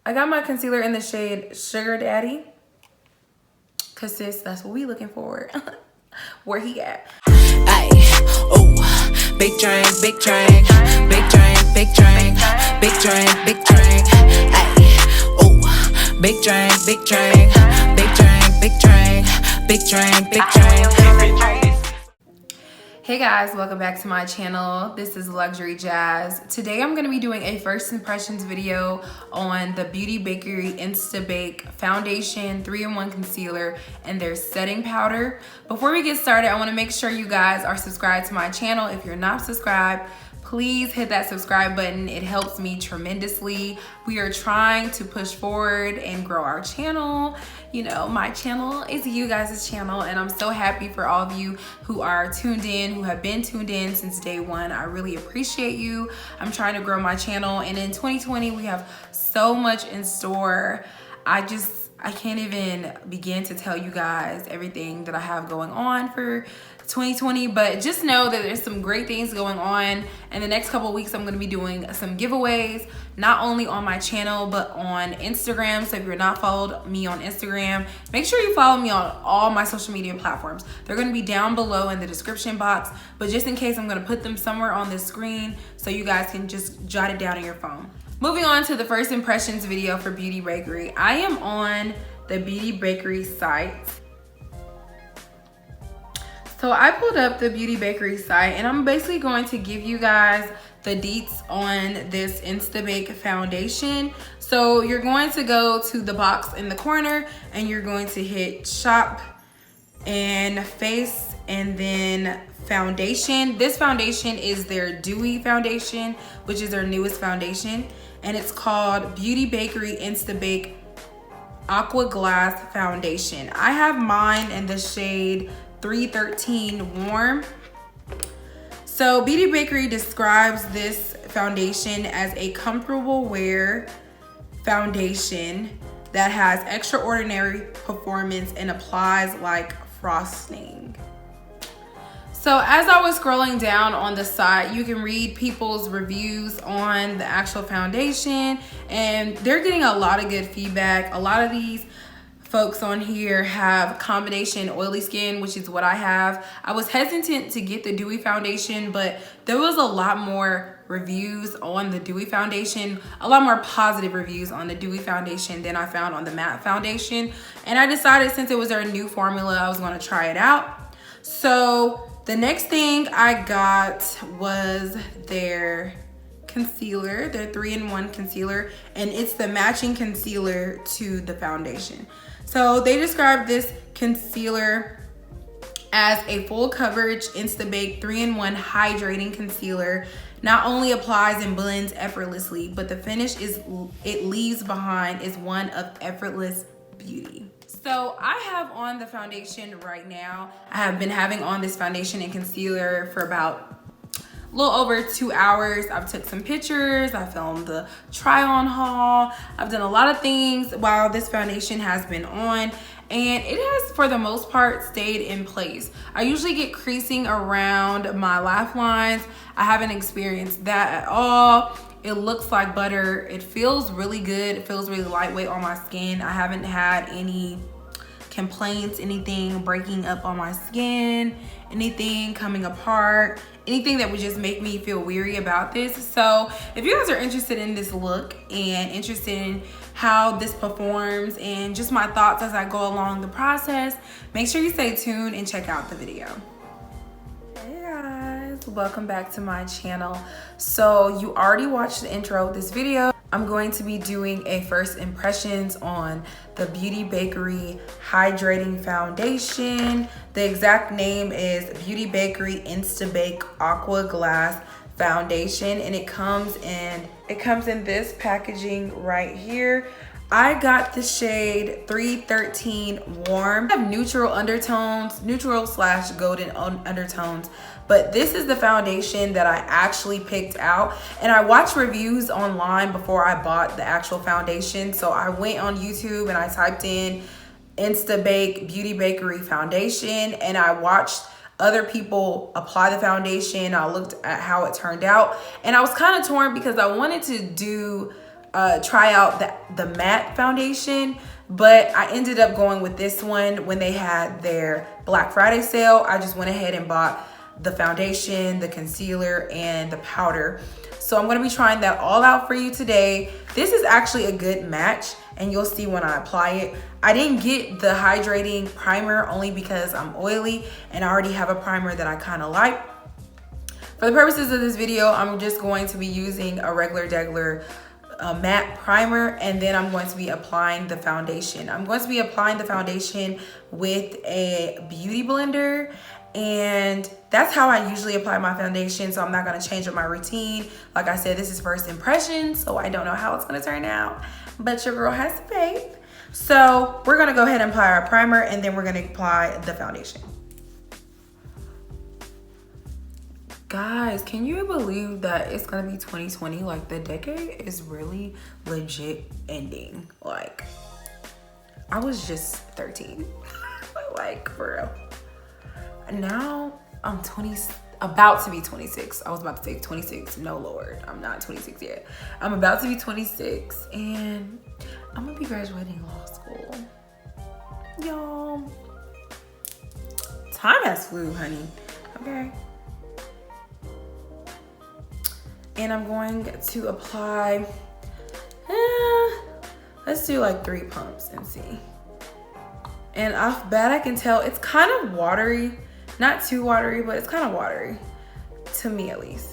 I got my concealer in the shade Sugar Daddy. Cause sis, that's what we looking for. Where he at? Ay, oh, big drink, big drink, big drink, big drink, big drink, big drink. Ay, oh, big drink, big drink, big drink, big drink, big drink, big drink. Hey guys, welcome back to my channel. This is Luxury Jazz. Today I'm going to be doing a first impressions video on the Beauty Bakerie Instabake Foundation 3-in-1 Concealer and their setting powder. Before we get started, I want to make sure you guys are subscribed to my channel. If you're not subscribed, please hit that subscribe button. It helps me tremendously. We are trying to push forward and grow our channel. You know, my channel is you guys' channel, and I'm so happy for all of you who are tuned in, who have been tuned in since day one. I really appreciate you. I'm trying to grow my channel, and in 2020, we have so much in store. I can't even begin to tell you guys everything that I have going on for 2020, but just know that there's some great things going on. In the next couple of weeks, I'm going to be doing some giveaways, not only on my channel, but on Instagram. So if you're not followed me on Instagram, make sure you follow me on all my social media platforms. They're going to be down below in the description box, but just in case, I'm going to put them somewhere on the screen so you guys can just jot it down in your phone. Moving on to the first impressions video for Beauty Bakerie. I am on the Beauty Bakerie site. So I pulled up the Beauty Bakerie site, and I'm basically going to give you guys the deets on this Instabake foundation. So you're going to go to the box in the corner and you're going to hit shop and face and then foundation. This foundation is their Dewy foundation, which is their newest foundation, and it's called Beauty Bakerie Instabake Aqua Glass Foundation. I have mine in the shade 313 Warm. So Beauty Bakerie describes this foundation as a comfortable wear foundation that has extraordinary performance and applies like frosting. So as I was scrolling down on the site, you can read people's reviews on the actual foundation, and they're getting a lot of good feedback. A lot of these folks on here have combination oily skin, which is what I have. I was hesitant to get the Dewy foundation, but there was a lot more reviews on the Dewy foundation, a lot more positive reviews on the Dewy foundation than I found on the matte foundation. And I decided, since it was their new formula, I was gonna try it out. So the next thing I got was their concealer, their 3-in-1 concealer, and it's the matching concealer to the foundation. So they describe this concealer as a full coverage Instabake 3-in-1 hydrating concealer. Not only applies and blends effortlessly, but the finish it leaves behind is one of effortless beauty. So I have on the foundation right now. I have been having on this foundation and concealer for about a little over 2 hours. I've took some pictures, I filmed the try on haul, I've done a lot of things while this foundation has been on, and it has for the most part stayed in place. I usually get creasing around my laugh lines. I haven't experienced that at all. It looks like butter. It feels really good. It feels really lightweight on my skin. I haven't had any complaints, anything breaking up on my skin, anything coming apart, anything that would just make me feel weary about this. So if you guys are interested in this look and interested in how this performs and just my thoughts as I go along the process, make sure you stay tuned and check out the video. Hey guys, welcome back to my channel. So you already watched the intro of this video. I'm going to be doing a first impressions on the Beauty Bakerie Hydrating Foundation. The exact name is Beauty Bakerie Instabake Aqua Glass Foundation, and it comes in this packaging right here. I got the shade 313 Warm. I have neutral undertones, neutral/golden undertones, but this is the foundation that I actually picked out. And I watched reviews online before I bought the actual foundation. So I went on YouTube and I typed in Instabake Beauty Bakerie Foundation, and I watched other people apply the foundation. I looked at how it turned out, and I was kind of torn because I wanted to do try out the matte foundation, but I ended up going with this one when they had their Black Friday sale. I just went ahead and bought the foundation, the concealer, and the powder. So I'm gonna be trying that all out for you today. This is actually a good match, and you'll see when I apply it. I didn't get the hydrating primer only because I'm oily and I already have a primer that I kind of like. For the purposes of this video, I'm just going to be using a regular matte primer, and then I'm going to be applying the foundation. I'm going to be applying the foundation with a beauty blender, and that's how I usually apply my foundation, so I'm not going to change up my routine. Like I said, this is first impression, so I don't know how it's going to turn out, but your girl has faith. So we're going to go ahead and apply our primer, and then we're going to apply the foundation. Guys, can you believe that it's gonna be 2020? Like, the decade is really legit ending. Like, I was just 13. Like, for real. Now I'm about to be 26. I was about to say 26. No, Lord, I'm not 26 yet. I'm about to be 26, and I'm gonna be graduating law school. Y'all, time has flew, honey. Okay. And I'm going to apply, let's do like 3 pumps and see. And off bat, I can tell it's kind of watery. Not too watery, but it's kind of watery. To me, at least.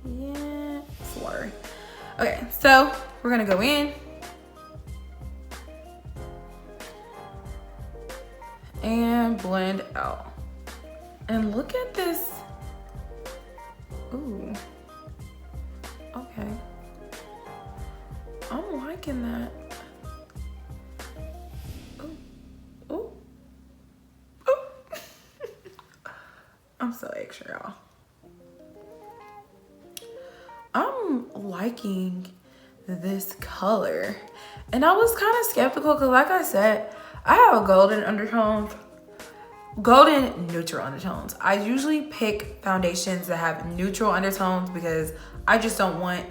Yeah, it's watery. Okay, so we're gonna go in. And blend out. And look at this. Ooh. Okay. I'm liking that. Ooh. Ooh. Ooh. I'm so extra, y'all. I'm liking this color. And I was kind of skeptical because, like I said, I have a golden undertone. Golden neutral undertones. I usually pick foundations that have neutral undertones because I just don't want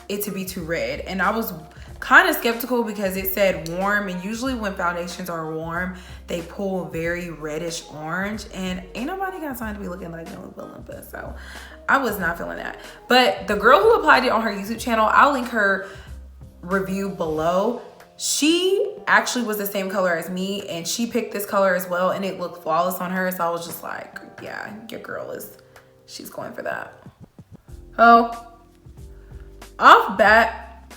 it to be too red. And I was kind of skeptical because it said warm, and usually when foundations are warm, they pull very reddish orange, and ain't nobody got time to be looking like no Olympus. So I was not feeling that. But the girl who applied it on her YouTube channel, I'll link her review below. She actually was the same color as me, and she picked this color as well, and it looked flawless on her. So I was just like, yeah, your girl she's going for that. Oh, off bat,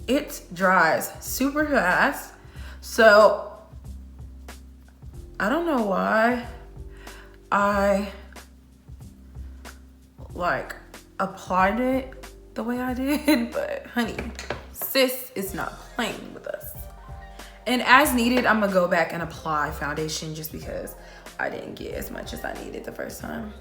it dries super fast. So I don't know why I like applied it the way I did, but honey, sis is not playing with us. And as needed, I'm gonna go back and apply foundation just because I didn't get as much as I needed the first time.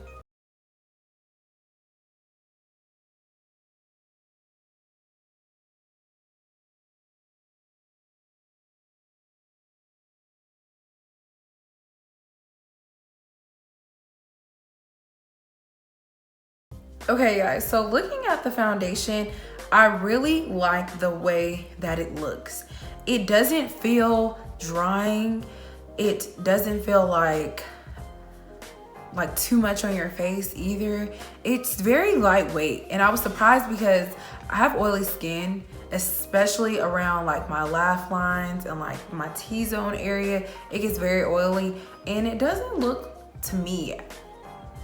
Okay guys, so looking at the foundation, I really like the way that it looks. It doesn't feel drying. It doesn't feel like too much on your face either. It's very lightweight, and I was surprised because I have oily skin, especially around like my laugh lines and like my T-zone area. It gets very oily, and it doesn't look to me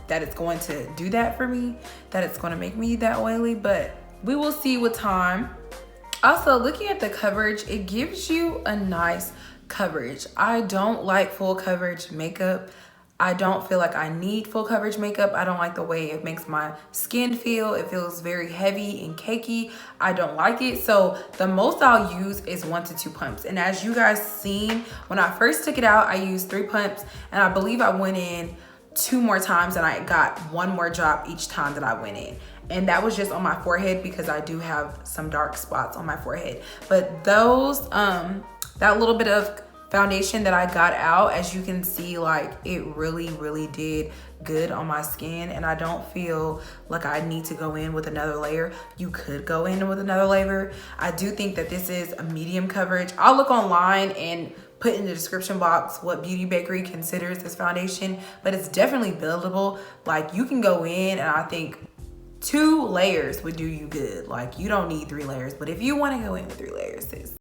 that it's going to do that for me, that it's going to make me that oily, but we will see with time. Also, looking at the coverage, it gives you a nice coverage. I don't like full coverage makeup. I don't feel like I need full coverage makeup. I don't like the way it makes my skin feel. It feels very heavy and cakey. I don't like it. So the most I'll use is 1 to 2 pumps. And as you guys seen, when I first took it out, I used 3 pumps, and I believe I went in 2 more times, and I got 1 more drop each time that I went in. And that was just on my forehead because I do have some dark spots on my forehead. But those, that little bit of foundation that I got out. As you can see, like it really did good on my skin, and I don't feel like I need to go in with another layer. You could go in with another layer. I do think that this is a medium coverage. I'll look online and put in the description box what Beauty Bakerie considers this foundation, but it's definitely buildable. Like you can go in, and I think 2 layers would do you good. Like you don't need 3 layers, but if you want to go in with 3 layers, sis.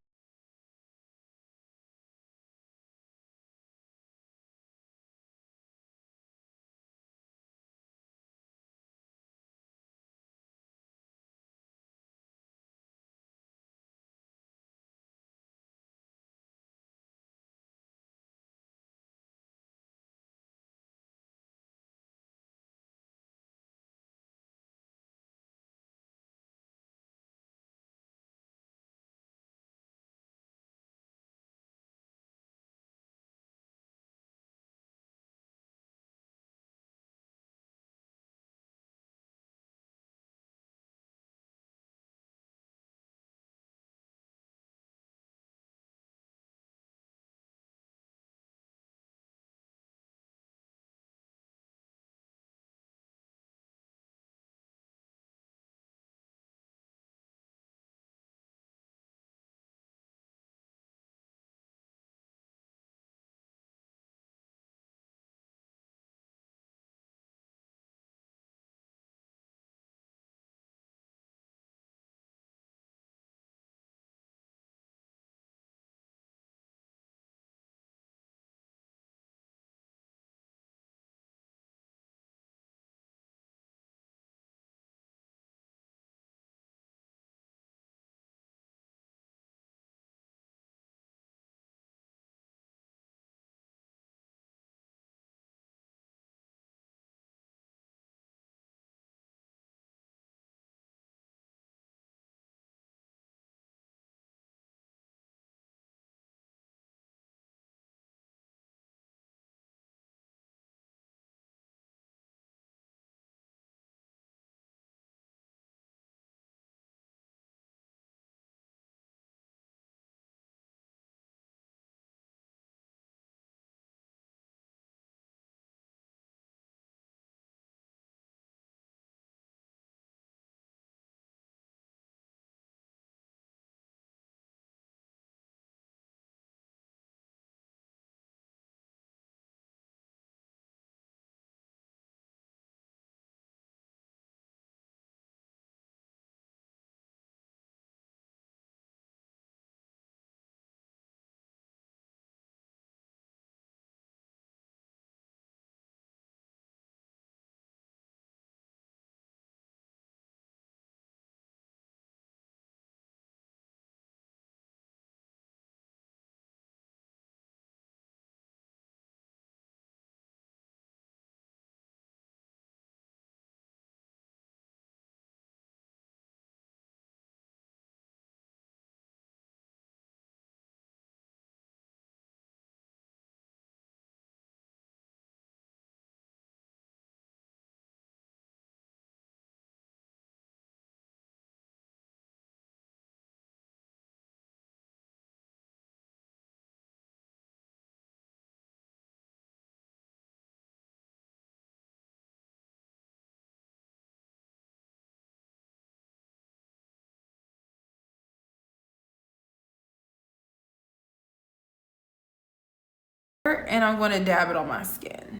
And I'm going to dab it on my skin.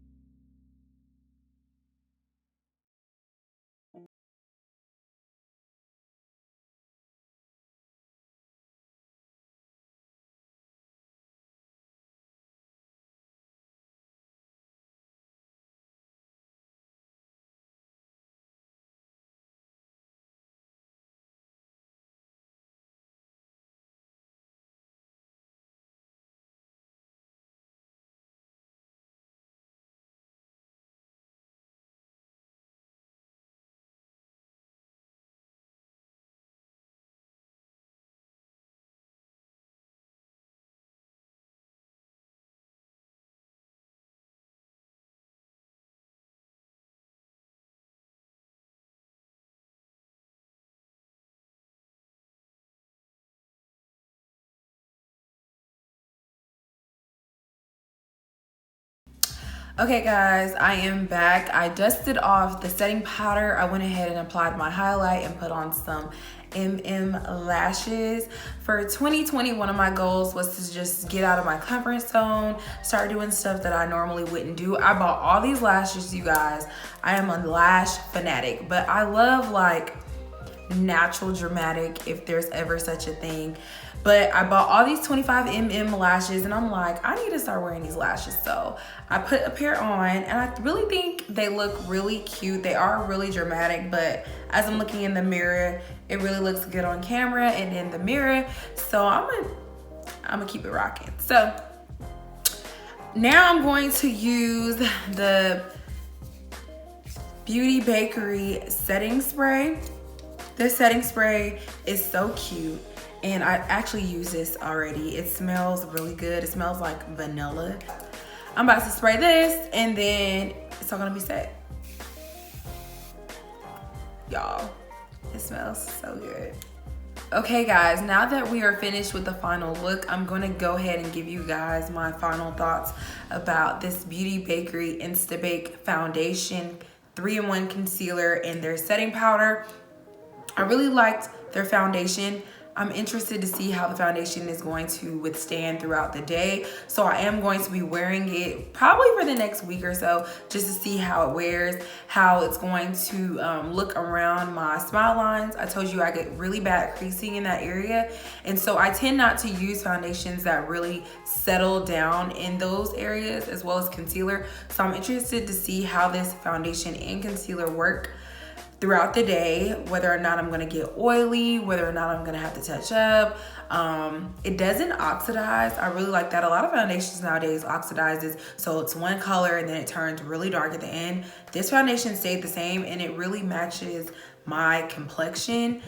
Okay guys, I am back. I dusted off the setting powder. I went ahead and applied my highlight and put on some lashes. For 2020, one of my goals was to just get out of my comfort zone, start doing stuff that I normally wouldn't do. I bought all these lashes, you guys. I am a lash fanatic, but I love like natural dramatic, if there's ever such a thing. But I bought all these 25mm lashes and I'm like, I need to start wearing these lashes. So I put a pair on and I really think they look really cute. They are really dramatic, but as I'm looking in the mirror, it really looks good on camera and in the mirror. So I'm gonna keep it rocking. So now I'm going to use the Beauty Bakerie setting spray. This setting spray is so cute. And I actually use this already. It smells really good. It smells like vanilla. I'm about to spray this and then it's all gonna be set. Y'all, it smells so good. Okay guys, now that we are finished with the final look, I'm gonna go ahead and give you guys my final thoughts about this Beauty Bakerie Instabake Foundation 3-in-1 Concealer and their setting powder. I really liked their foundation. I'm interested to see how the foundation is going to withstand throughout the day. So I am going to be wearing it probably for the next week or so, just to see how it wears, how it's going to look around my smile lines. I told you I get really bad creasing in that area. And so I tend not to use foundations that really settle down in those areas, as well as concealer. So I'm interested to see how this foundation and concealer work throughout the day, whether or not I'm gonna get oily, whether or not I'm gonna have to touch up. It doesn't oxidize. I really like that. A lot of foundations nowadays oxidizes, so it's one color and then it turns really dark at the end. This foundation stayed the same and it really matches my complexion.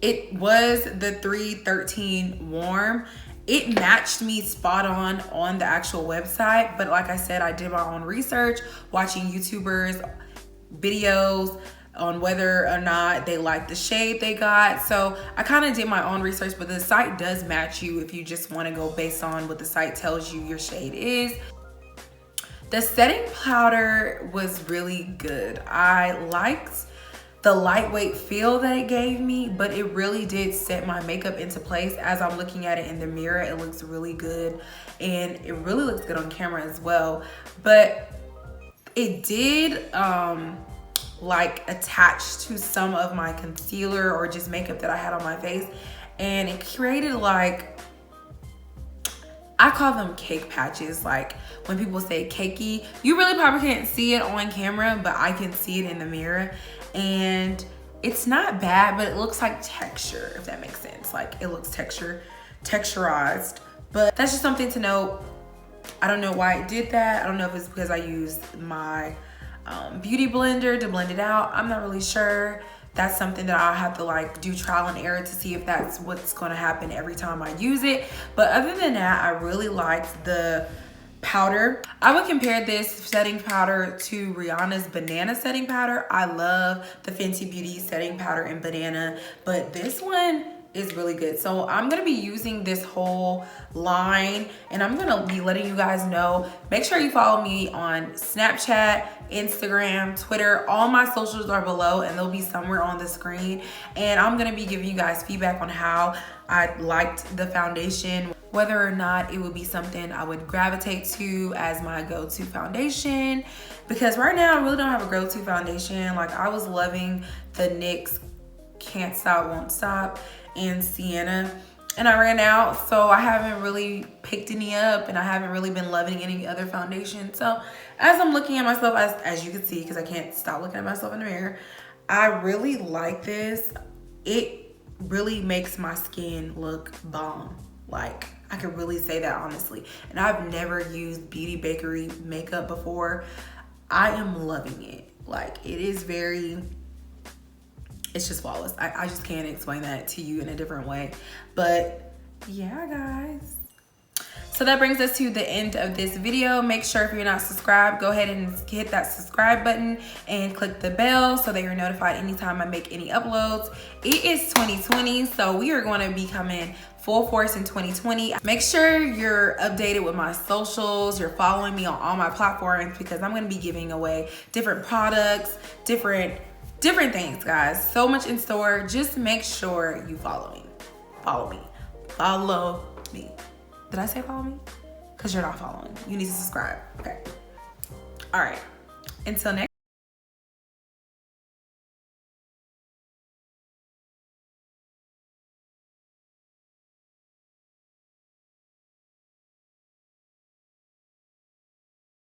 It was the 313 warm. It matched me spot on the actual website, but like I said, I did my own research, watching YouTubers videos on whether or not they like the shade they got. So I kind of did my own research, but the site does match you if you just want to go based on what the site tells you your shade is. The setting powder was really good. I liked the lightweight feel that it gave me, but it really did set my makeup into place. As I'm looking at it in the mirror, it looks really good and it really looks good on camera as well. But it did like attach to some of my concealer or just makeup that I had on my face, and it created like, I call them cake patches. Like when people say cakey, you really probably can't see it on camera, but I can see it in the mirror, and it's not bad, but it looks like texture, if that makes sense. Like it looks texturized, but that's just something to note. I don't know why it did that. I don't know if it's because I used my beauty blender to blend it out. I'm not really sure. That's something that I'll have to like do trial and error to see if that's what's going to happen every time I use it. But other than that, I really liked the powder. I would compare this setting powder to Rihanna's banana setting powder. I love the Fenty Beauty setting powder in banana, but this one is really good. So I'm gonna be using this whole line and I'm gonna be letting you guys know. Make sure you follow me on Snapchat, Instagram, Twitter. All my socials are below and they'll be somewhere on the screen. And I'm gonna be giving you guys feedback on how I liked the foundation, whether or not it would be something I would gravitate to as my go-to foundation. Because right now I really don't have a go-to foundation. Like I was loving the NYX Can't Stop, Won't Stop and Sienna, and I ran out, so I haven't really picked any up and I haven't really been loving any other foundation. So as I'm looking at myself, as you can see, because I can't stop looking at myself in the mirror, I really like this. It really makes my skin look bomb. Like I could really say that honestly. And I've never used Beauty Bakerie makeup before. I am loving it. Like it is very, it's just flawless. I just can't explain that to you in a different way. But yeah, guys. So that brings us to the end of this video. Make sure if you're not subscribed, go ahead and hit that subscribe button and click the bell so that you're notified anytime I make any uploads. It is 2020, so we are going to be coming full force in 2020. Make sure you're updated with my socials, you're following me on all my platforms, because I'm going to be giving away different products, different things, guys. So much in store. Just make sure you follow me. Follow me. Did I say follow me? Because you're not following. You need to subscribe. Okay. All right. Until next